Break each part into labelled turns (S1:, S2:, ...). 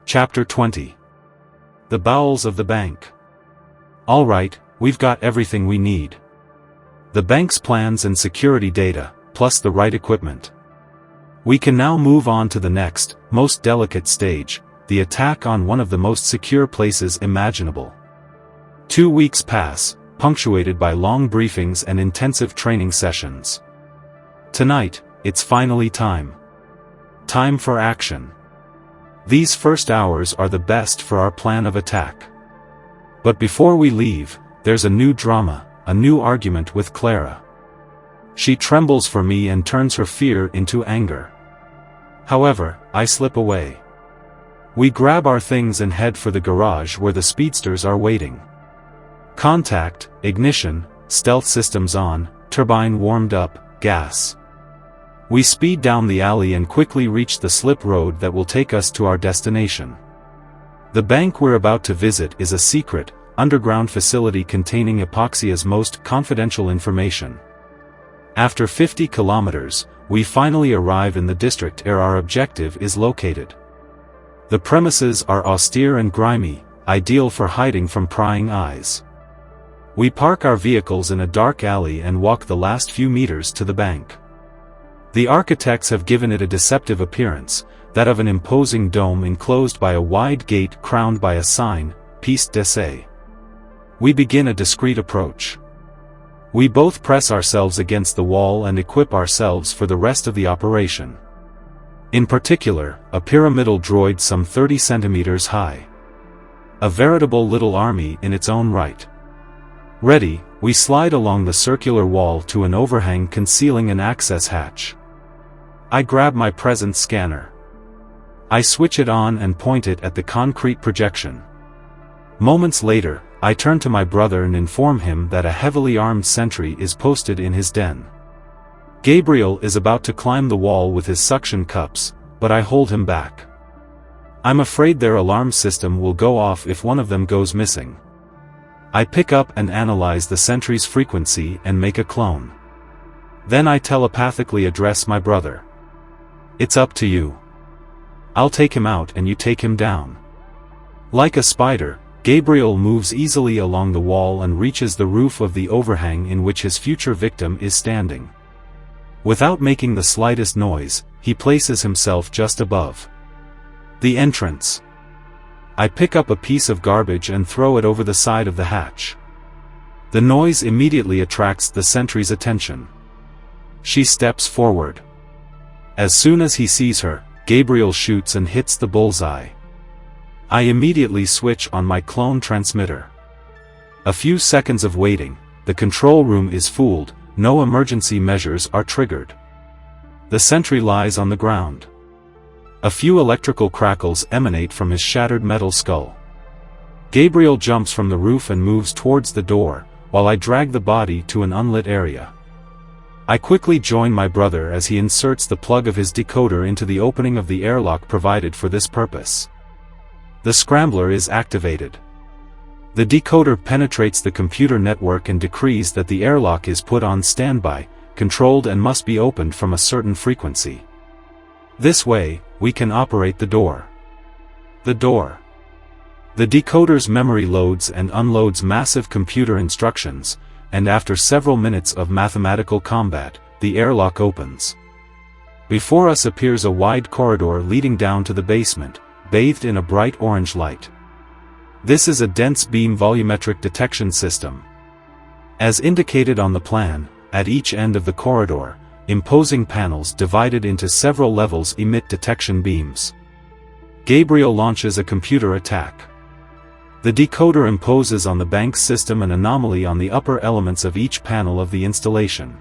S1: Chapter 20. The Bowels of the Bank. Alright, we've got everything we need. The bank's plans and security data, plus the right equipment. We can now move on to the next, most delicate stage, the attack on one of the most secure places imaginable. 2 weeks pass, punctuated by long briefings and intensive training sessions. Tonight, it's finally time. Time for action. These first hours are the best for our plan of attack. But before we leave, there's a new drama, a new argument with Clara. She trembles for me and turns her fear into anger. However, I slip away. We grab our things and head for the garage where the speedsters are waiting. Contact, ignition, stealth systems on, turbine warmed up, gas. We speed down the alley and quickly reach the slip road that will take us to our destination. The bank we're about to visit is a secret, underground facility containing Epoxia's most confidential information. After 50 kilometers, we finally arrive in the district where our objective is located. The premises are austere and grimy, ideal for hiding from prying eyes. We park our vehicles in a dark alley and walk the last few meters to the bank. The architects have given it a deceptive appearance, that of an imposing dome enclosed by a wide gate crowned by a sign, Piece d'Essai. We begin a discreet approach. We both press ourselves against the wall and equip ourselves for the rest of the operation. In particular, a pyramidal droid some 30 centimeters high. A veritable little army in its own right. Ready, we slide along the circular wall to an overhang concealing an access hatch. I grab my presence scanner. I switch it on and point it at the concrete projection. Moments later, I turn to my brother and inform him that a heavily armed sentry is posted in his den. Gabriel is about to climb the wall with his suction cups, but I hold him back. I'm afraid their alarm system will go off if one of them goes missing. I pick up and analyze the sentry's frequency and make a clone. Then I telepathically address my brother. It's up to you. I'll take him out and you take him down. Like a spider, Gabriel moves easily along the wall and reaches the roof of the overhang in which his future victim is standing. Without making the slightest noise, he places himself just above the entrance. I pick up a piece of garbage and throw it over the side of the hatch. The noise immediately attracts the sentry's attention. She steps forward. As soon as he sees her, Gabriel shoots and hits the bullseye. I immediately switch on my clone transmitter. A few seconds of waiting, the control room is fooled, no emergency measures are triggered. The sentry lies on the ground. A few electrical crackles emanate from his shattered metal skull. Gabriel jumps from the roof and moves towards the door, while I drag the body to an unlit area. I quickly join my brother as he inserts the plug of his decoder into the opening of the airlock provided for this purpose. The scrambler is activated. The decoder penetrates the computer network and decrees that the airlock is put on standby, controlled and must be opened from a certain frequency. This way, we can operate the door. The door. The decoder's memory loads and unloads massive computer instructions, and after several minutes of mathematical combat, the airlock opens. Before us appears a wide corridor leading down to the basement, bathed in a bright orange light. This is a dense beam volumetric detection system. As indicated on the plan, at each end of the corridor, imposing panels divided into several levels emit detection beams. Gabriel launches a computer attack. The decoder imposes on the bank's system an anomaly on the upper elements of each panel of the installation.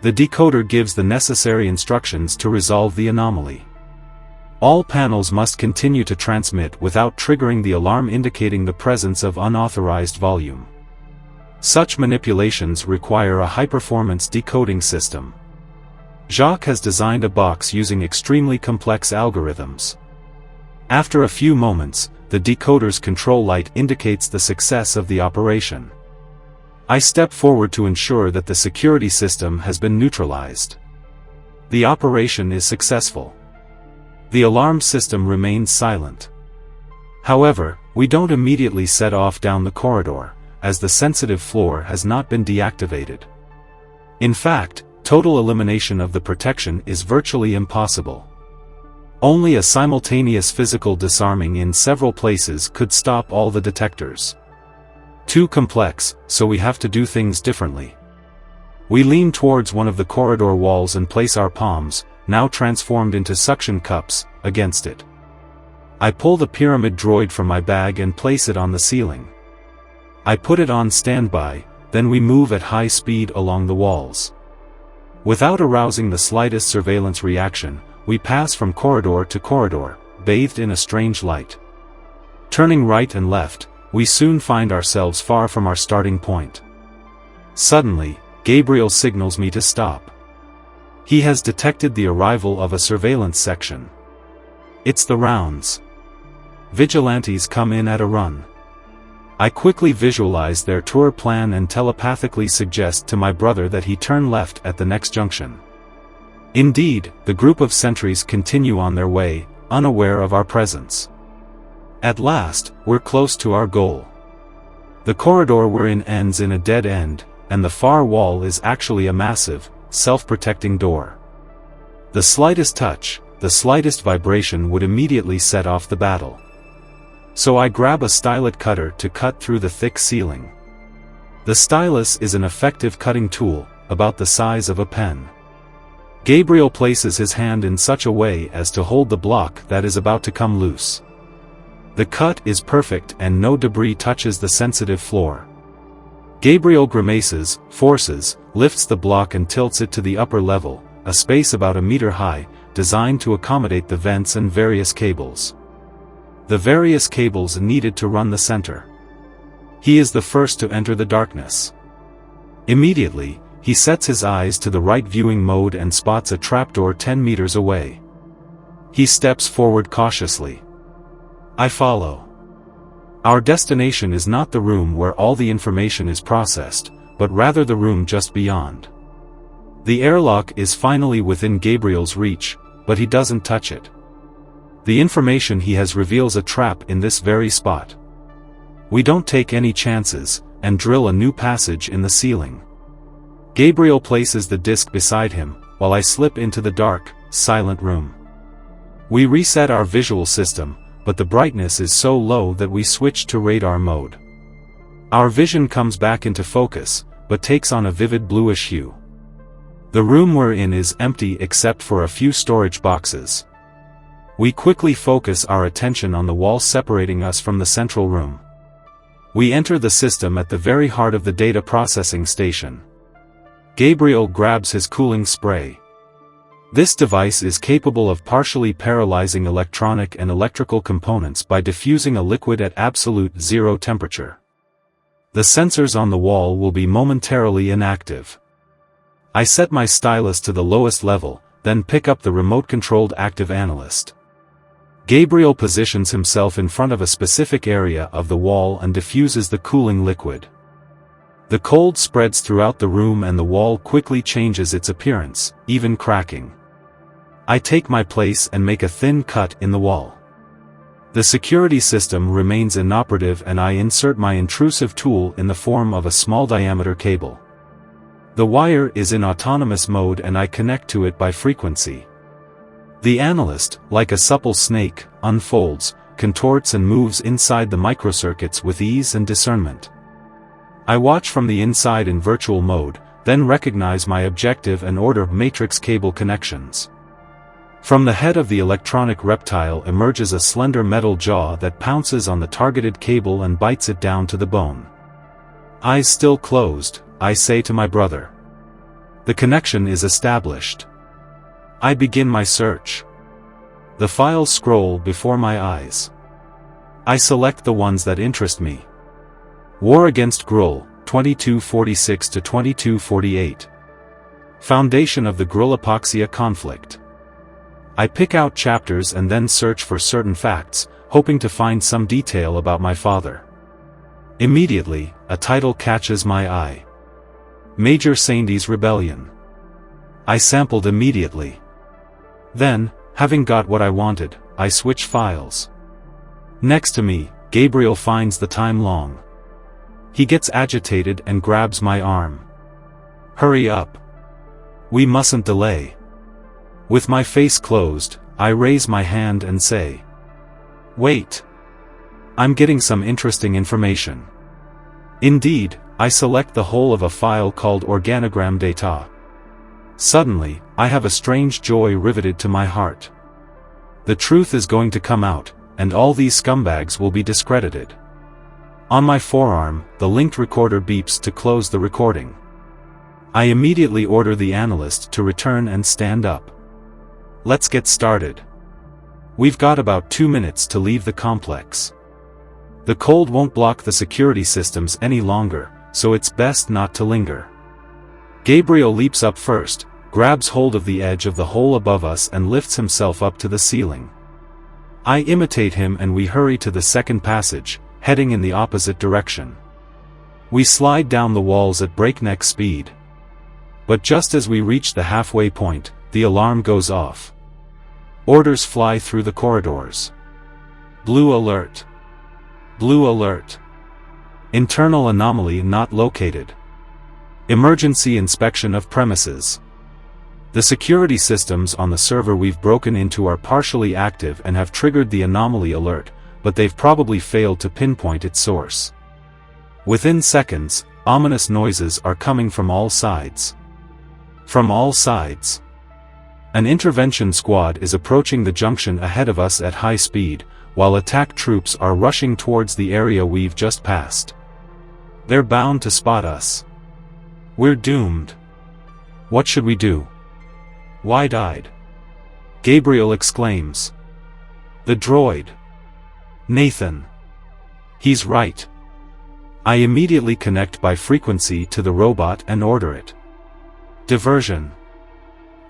S1: The decoder gives the necessary instructions to resolve the anomaly. All panels must continue to transmit without triggering the alarm indicating the presence of unauthorized volume. Such manipulations require a high-performance decoding system. Jacques has designed a box using extremely complex algorithms. After a few moments, the decoder's control light indicates the success of the operation. I step forward to ensure that the security system has been neutralized. The operation is successful. The alarm system remains silent. However, we don't immediately set off down the corridor, as the sensitive floor has not been deactivated. In fact, total elimination of the protection is virtually impossible. Only a simultaneous physical disarming in several places could stop all the detectors. Too complex, so we have to do things differently. We lean towards one of the corridor walls and place our palms, now transformed into suction cups, against it. I pull the pyramid droid from my bag and place it on the ceiling. I put it on standby, then we move at high speed along the walls. Without arousing the slightest surveillance reaction, we pass from corridor to corridor, bathed in a strange light. Turning right and left, we soon find ourselves far from our starting point. Suddenly, Gabriel signals me to stop. He has detected the arrival of a surveillance section. It's the rounds. Vigilantes come in at a run. I quickly visualize their tour plan and telepathically suggest to my brother that he turn left at the next junction. Indeed, the group of sentries continue on their way, unaware of our presence. At last, we're close to our goal. The corridor we're in ends in a dead end, and the far wall is actually a massive, self-protecting door. The slightest touch, the slightest vibration would immediately set off the battle. So I grab a stylet cutter to cut through the thick ceiling. The stylus is an effective cutting tool, about the size of a pen. Gabriel places his hand in such a way as to hold the block that is about to come loose. The cut is perfect and no debris touches the sensitive floor. Gabriel grimaces, forces, lifts the block and tilts it to the upper level, a space about a meter high, designed to accommodate the vents and various cables. The various cables needed to run the center. He is the first to enter the darkness. Immediately, he sets his eyes to the right viewing mode and spots a trapdoor 10 meters away. He steps forward cautiously. I follow. Our destination is not the room where all the information is processed, but rather the room just beyond. The airlock is finally within Gabriel's reach, but he doesn't touch it. The information he has reveals a trap in this very spot. We don't take any chances, and drill a new passage in the ceiling. Gabriel places the disc beside him, while I slip into the dark, silent room. We reset our visual system, but the brightness is so low that we switch to radar mode. Our vision comes back into focus, but takes on a vivid bluish hue. The room we're in is empty except for a few storage boxes. We quickly focus our attention on the wall separating us from the central room. We enter the system at the very heart of the data processing station. Gabriel grabs his cooling spray. This device is capable of partially paralyzing electronic and electrical components by diffusing a liquid at absolute zero temperature. The sensors on the wall will be momentarily inactive. I set my stylus to the lowest level, then pick up the remote-controlled active analyst. Gabriel positions himself in front of a specific area of the wall and diffuses the cooling liquid. The cold spreads throughout the room and the wall quickly changes its appearance, even cracking. I take my place and make a thin cut in the wall. The security system remains inoperative and I insert my intrusive tool in the form of a small diameter cable. The wire is in autonomous mode and I connect to it by frequency. The analyst, like a supple snake, unfolds, contorts and moves inside the microcircuits with ease and discernment. I watch from the inside in virtual mode, then recognize my objective and order matrix cable connections. From the head of the electronic reptile emerges a slender metal jaw that pounces on the targeted cable and bites it down to the bone. Eyes still closed, I say to my brother. The connection is established. I begin my search. The files scroll before my eyes. I select the ones that interest me. War against Gruul, 2246 to 2248. Foundation of the Gruul-Epoxia conflict. I pick out chapters and then search for certain facts, hoping to find some detail about my father. Immediately, a title catches my eye. Major Seïndi's Rebellion. I sampled immediately. Then, having got what I wanted, I switch files. Next to me, Gabriel finds the time long. He gets agitated and grabs my arm. Hurry up. We mustn't delay. With my face closed, I raise my hand and say, wait. I'm getting some interesting information. Indeed, I select the whole of a file called organogram data. Suddenly, I have a strange joy riveted to my heart. The truth is going to come out, and all these scumbags will be discredited. On my forearm, the linked recorder beeps to close the recording. I immediately order the analyst to return and stand up. Let's get started. We've got about 2 minutes to leave the complex. The cold won't block the security systems any longer, so it's best not to linger. Gabriel leaps up first, grabs hold of the edge of the hole above us and lifts himself up to the ceiling. I imitate him and we hurry to the second passage, heading in the opposite direction. We slide down the walls at breakneck speed. But just as we reach the halfway point, the alarm goes off. Orders fly through the corridors. Blue alert. Blue alert. Internal anomaly not located. Emergency inspection of premises. The security systems on the server we've broken into are partially active and have triggered the anomaly alert, but they've probably failed to pinpoint its source. Within seconds, ominous noises are coming from all sides. From all sides. An intervention squad is approaching the junction ahead of us at high speed, while attack troops are rushing towards the area we've just passed. They're bound to spot us. We're doomed. What should we do? Wide-eyed. Gabriel exclaims. The droid. Nathan. He's right. I immediately connect by frequency to the robot and order it. Diversion.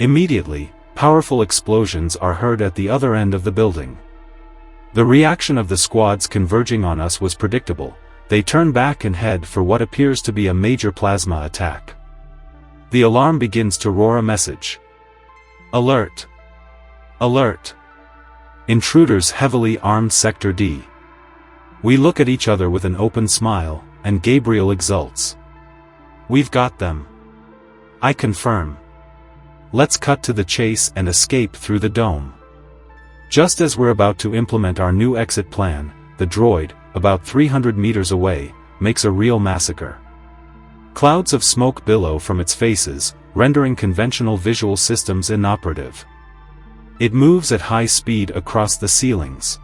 S1: Immediately, powerful explosions are heard at the other end of the building. The reaction of the squads converging on us was predictable. They turn back and head for what appears to be a major plasma attack. The alarm begins to roar a message. Alert! Alert! Intruders heavily armed Sector D. We look at each other with an open smile, and Gabriel exults. We've got them. I confirm. Let's cut to the chase and escape through the dome. Just as we're about to implement our new exit plan, the droid, about 300 meters away, makes a real massacre. Clouds of smoke billow from its faces, rendering conventional visual systems inoperative. It moves at high speed across the ceilings.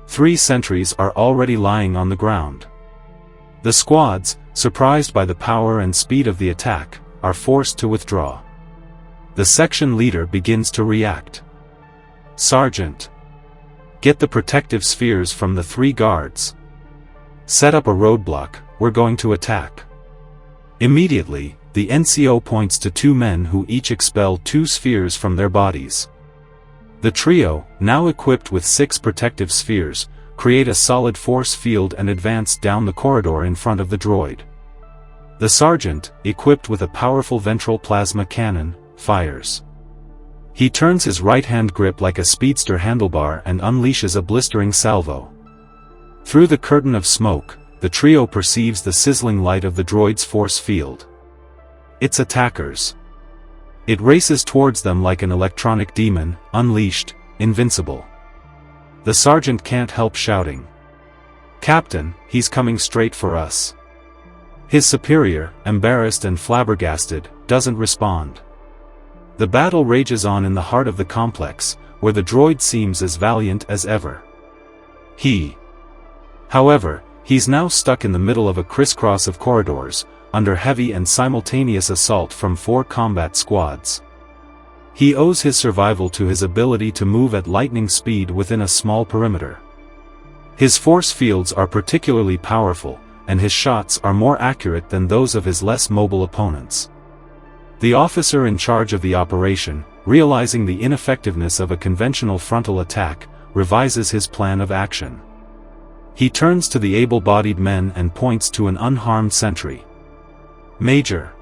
S1: 3 sentries are already lying on the ground. The squads, surprised by the power and speed of the attack, are forced to withdraw. The section leader begins to react. Sergeant. Get the protective spheres from the 3 guards. Set up a roadblock, we're going to attack. Immediately, the NCO points to 2 men who each expel 2 spheres from their bodies. The trio, now equipped with 6 protective spheres, create a solid force field and advance down the corridor in front of the droid. The sergeant, equipped with a powerful ventral plasma cannon, fires. He turns his right-hand grip like a speedster handlebar and unleashes a blistering salvo. Through the curtain of smoke, the trio perceives the sizzling light of the droid's force field. Its attackers. It races towards them like an electronic demon, unleashed, invincible. The sergeant can't help shouting. Captain, he's coming straight for us. His superior, embarrassed and flabbergasted, doesn't respond. The battle rages on in the heart of the complex, where the droid seems as valiant as ever. However, he's now stuck in the middle of a crisscross of corridors, under heavy and simultaneous assault from 4 combat squads. He owes his survival to his ability to move at lightning speed within a small perimeter. His force fields are particularly powerful, and his shots are more accurate than those of his less mobile opponents. The officer in charge of the operation, realizing the ineffectiveness of a conventional frontal attack, revises his plan of action. He turns to the able-bodied men and points to an unharmed sentry. Major.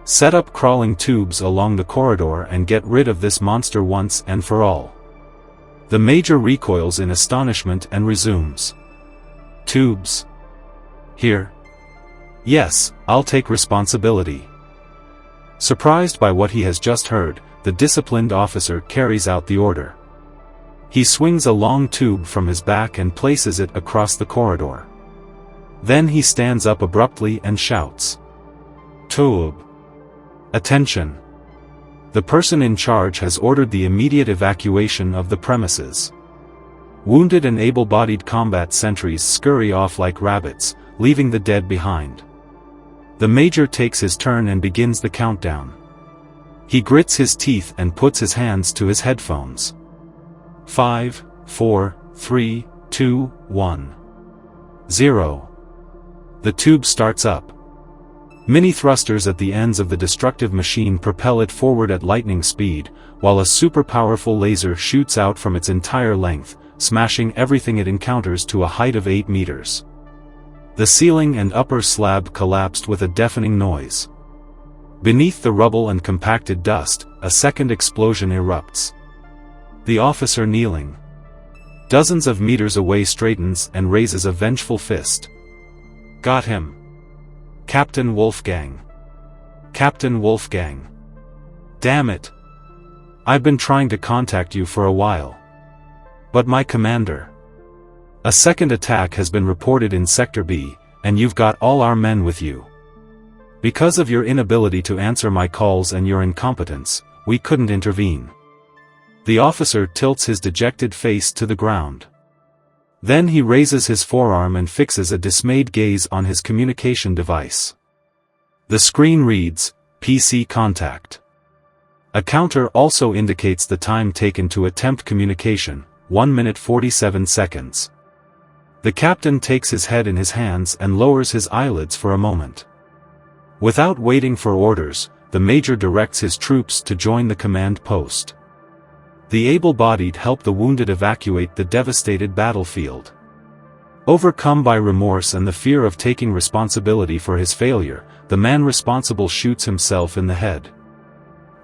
S1: Set up crawling tubes along the corridor and get rid of this monster once and for all. The Major recoils in astonishment and resumes. Tubes. Here? Yes, I'll take responsibility. Surprised by what he has just heard, the disciplined officer carries out the order. He swings a long tube from his back and places it across the corridor. Then he stands up abruptly and shouts. Tube. Attention. The person in charge has ordered the immediate evacuation of the premises. Wounded and able-bodied combat sentries scurry off like rabbits, leaving the dead behind. The Major takes his turn and begins the countdown. He grits his teeth and puts his hands to his headphones. 5, 4, 3, 2, 1. 0. The tube starts up. Mini thrusters at the ends of the destructive machine propel it forward at lightning speed, while a super-powerful laser shoots out from its entire length, smashing everything it encounters to a height of 8 meters. The ceiling and upper slab collapsed with a deafening noise. Beneath the rubble and compacted dust, a second explosion erupts. The officer kneeling dozens of meters away straightens and raises a vengeful fist. Got him. Captain Wolfgang. Captain Wolfgang. Damn it. I've been trying to contact you for a while. But my commander. A second attack has been reported in Sector B, and you've got all our men with you. Because of your inability to answer my calls and your incompetence, we couldn't intervene. The officer tilts his dejected face to the ground. Then he raises his forearm and fixes a dismayed gaze on his communication device. The screen reads, PC contact. A counter also indicates the time taken to attempt communication, 1 minute 47 seconds. The captain takes his head in his hands and lowers his eyelids for a moment. Without waiting for orders, the Major directs his troops to join the command post. The able-bodied help the wounded evacuate the devastated battlefield. Overcome by remorse and the fear of taking responsibility for his failure, the man responsible shoots himself in the head.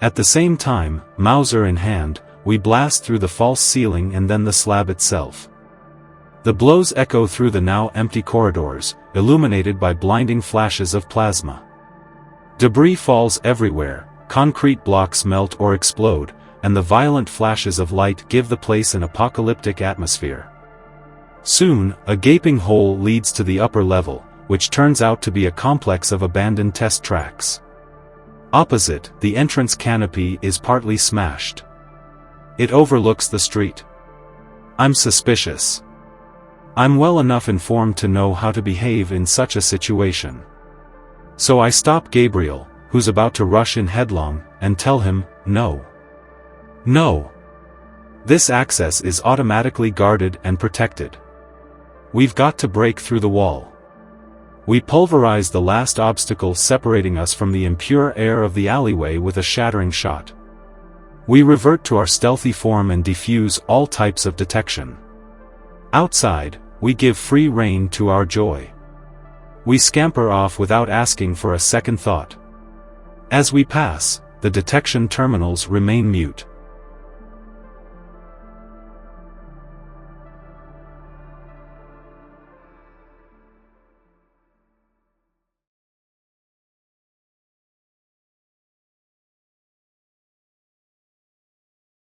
S1: At the same time, Mauser in hand, we blast through the false ceiling and then the slab itself. The blows echo through the now empty corridors, illuminated by blinding flashes of plasma. Debris falls everywhere, concrete blocks melt or explode, and the violent flashes of light give the place an apocalyptic atmosphere. Soon, a gaping hole leads to the upper level, which turns out to be a complex of abandoned test tracks. Opposite, the entrance canopy is partly smashed. It overlooks the street. I'm suspicious. I'm well enough informed to know how to behave in such a situation. So I stop Gabriel, who's about to rush in headlong, and tell him, no. No. This access is automatically guarded and protected. We've got to break through the wall. We pulverize the last obstacle separating us from the impure air of the alleyway with a shattering shot. We revert to our stealthy form and defuse all types of detection. Outside, we give free rein to our joy. We scamper off without asking for a second thought. As we pass, the detection terminals remain mute.